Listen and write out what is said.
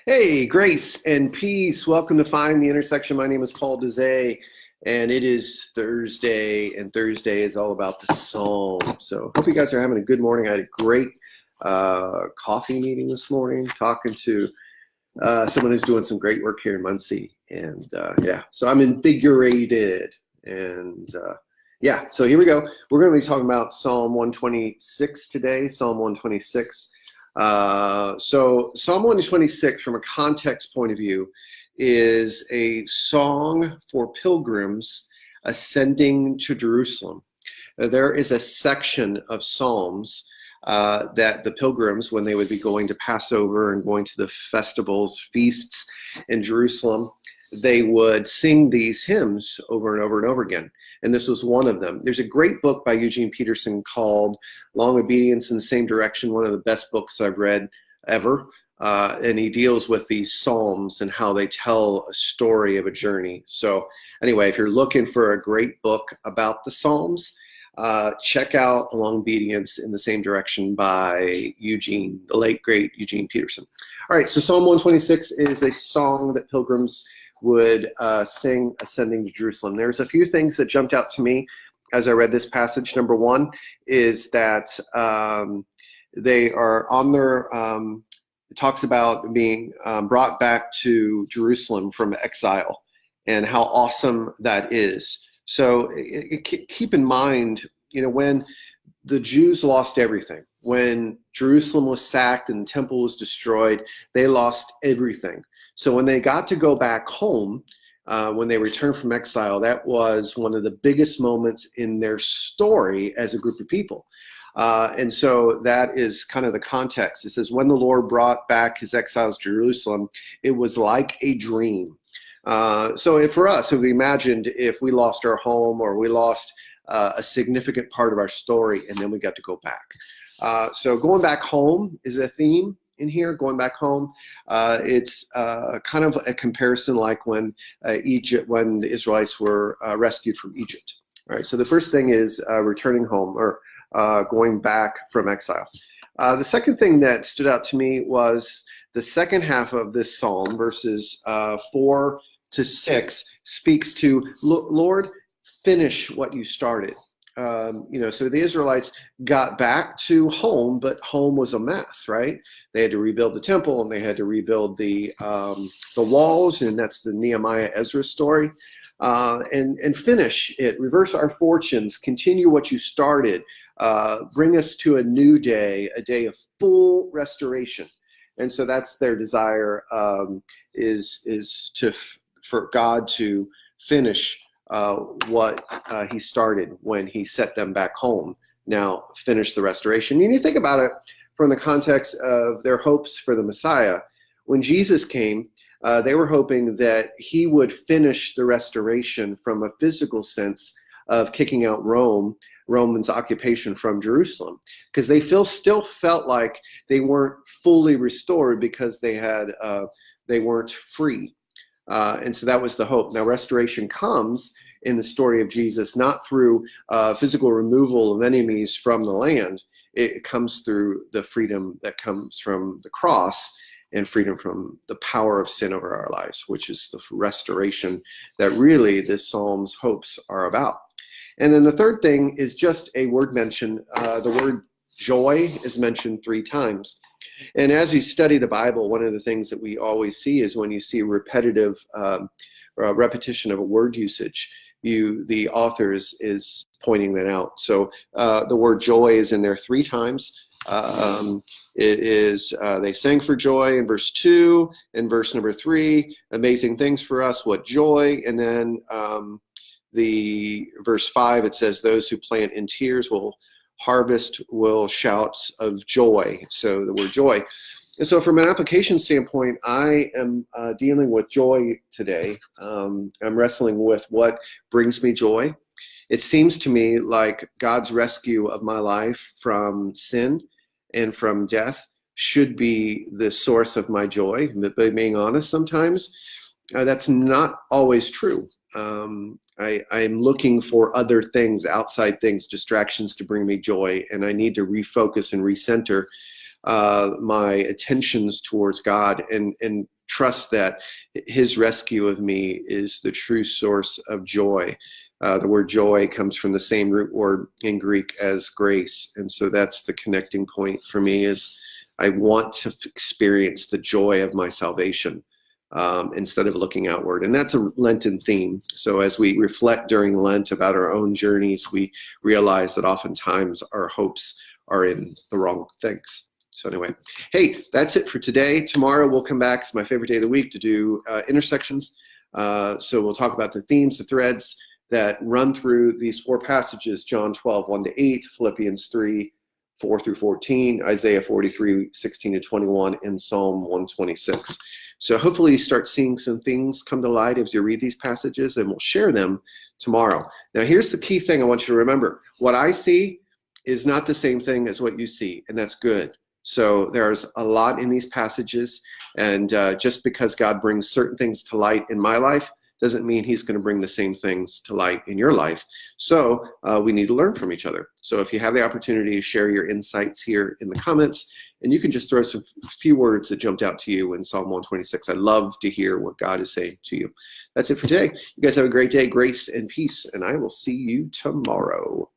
Hey, grace and peace. Welcome to Find the Intersection. My name is Paul Dezay, and it is Thursday, and Thursday is all about the Psalm. So, hope you guys are having a good morning. I had a great coffee meeting this morning, talking to someone who's doing some great work here in Muncie, and so I'm invigorated. And so here we go. We're going to be talking about Psalm 126 today. Psalm 126. So Psalm 126, from a context point of view, is a song for pilgrims ascending to Jerusalem. There is a section of Psalms that the pilgrims, when they would be going to Passover and going to the festivals, feasts in Jerusalem, they would sing these hymns over and over and over again. And this was one of them. There's a great book by Eugene Peterson called Long Obedience in the Same Direction, one of the best books I've read ever. And he deals with these Psalms and how they tell a story of a journey. So anyway, if you're looking for a great book about the Psalms, check out Long Obedience in the Same Direction by Eugene, the late, great Eugene Peterson. All right, so Psalm 126 is a song that pilgrims would sing ascending to Jerusalem. There's a few things that jumped out to me as I read this passage. Number one is that they are on their, it talks about being brought back to Jerusalem from exile and how awesome that is. So keep in mind, when the Jews lost everything, when Jerusalem was sacked and the temple was destroyed, they lost everything. So when they got to go back home, when they returned from exile, that was one of the biggest moments in their story as a group of people. And so that is kind of the context. It says, when the Lord brought back his exiles to Jerusalem, it was like a dream. So for us, if we imagined if we lost our home or we lost a significant part of our story and then we got to go back. So going back home is a theme in here, going back home. It's kind of a comparison like when when the Israelites were rescued from Egypt. All right, so the first thing is returning home or going back from exile. The second thing that stood out to me was the second half of this psalm, verses 4 to 6, speaks to, Lord, finish what you started. So the Israelites got back to home, but home was a mess, right? They had to rebuild the temple and they had to rebuild the walls, and that's the Nehemiah Ezra story, and finish it, reverse our fortunes, continue what you started, bring us to a new day, a day of full restoration. And so that's their desire, for God to finish what he started when he set them back home. Now finish the restoration. And you think about it from the context of their hopes for the Messiah. When Jesus came, they were hoping that he would finish the restoration from a physical sense of kicking out Roman's occupation from Jerusalem, because they still felt like they weren't fully restored because they weren't free. And so that was the hope. Now, restoration comes in the story of Jesus, not through physical removal of enemies from the land. It comes through the freedom that comes from the cross and freedom from the power of sin over our lives, which is the restoration that really the Psalm's hopes are about. And then the third thing is just a word mention. The word joy is mentioned 3 times. And as you study the Bible, one of the things that we always see is when you see repetitive repetition of a word usage, the author is pointing that out. So the word joy is in there 3 times. It is they sang for joy in verse 2, in verse number 3, amazing things for us, what joy. And then the verse 5, it says, those who plant in tears will harvest will shouts of joy. So the word joy. And so from an application standpoint, I am dealing with joy today. I'm wrestling with what brings me joy. It seems to me like God's rescue of my life from sin and from death should be the source of my joy. But being honest, sometimes that's not always true. I'm looking for other things, outside things, distractions to bring me joy, and I need to refocus and recenter my attentions towards God and trust that his rescue of me is the true source of joy. The word joy comes from the same root word in Greek as grace. And so that's the connecting point for me, is I want to experience the joy of my salvation instead of looking outward. And that's a Lenten theme. So as we reflect during Lent about our own journeys, we realize that oftentimes our hopes are in the wrong things. So anyway, hey, that's it for today. Tomorrow we'll come back. It's my favorite day of the week to do intersections. So we'll talk about the themes, the threads that run through these four passages: John 12, 1-8, Philippians 3, 4 through 14, Isaiah 43, 16 to 21, and Psalm 126. So hopefully you start seeing some things come to light as you read these passages, and we'll share them tomorrow. Now here's the key thing I want you to remember. What I see is not the same thing as what you see, and that's good. So there's a lot in these passages, and just because God brings certain things to light in my life doesn't mean he's going to bring the same things to light in your life. So we need to learn from each other. So if you have the opportunity to share your insights here in the comments, and you can just throw some few words that jumped out to you in Psalm 126. I'd love to hear what God is saying to you. That's it for today. You guys have a great day, grace and peace, and I will see you tomorrow.